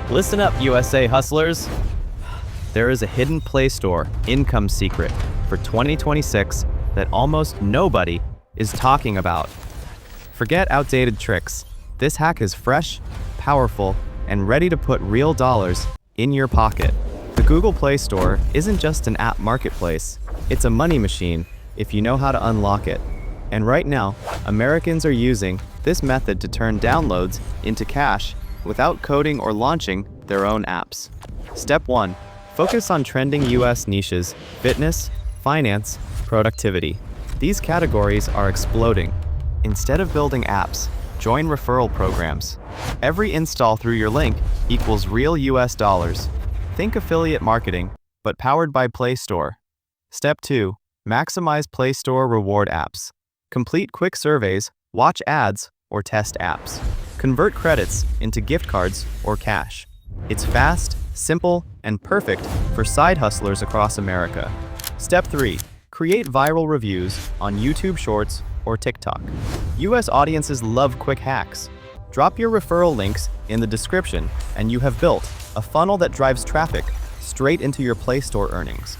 Listen up, USA hustlers. There is a hidden Play Store income secret for 2026 that almost nobody is talking about. Forget outdated tricks. This hack is fresh, powerful, and ready to put real dollars in your pocket. The Google Play Store isn't just an app marketplace, it's a money machine if you know how to unlock it. And right now, Americans are using this method to turn downloads into cash without coding or launching their own apps. Step 1. Focus on trending US niches: fitness, finance, productivity. These categories are exploding. Instead of building apps, join referral programs. Every install through your link equals real US dollars. Think affiliate marketing, but powered by Play Store. Step 2. Maximize Play Store reward apps. Complete quick surveys, watch ads, or test apps. Convert credits into gift cards or cash. It's fast, simple, and perfect for side hustlers across America. Step 3. Create viral reviews on YouTube Shorts or TikTok. US audiences love quick hacks. Drop your referral links in the description and you have built a funnel that drives traffic straight into your Play Store earnings.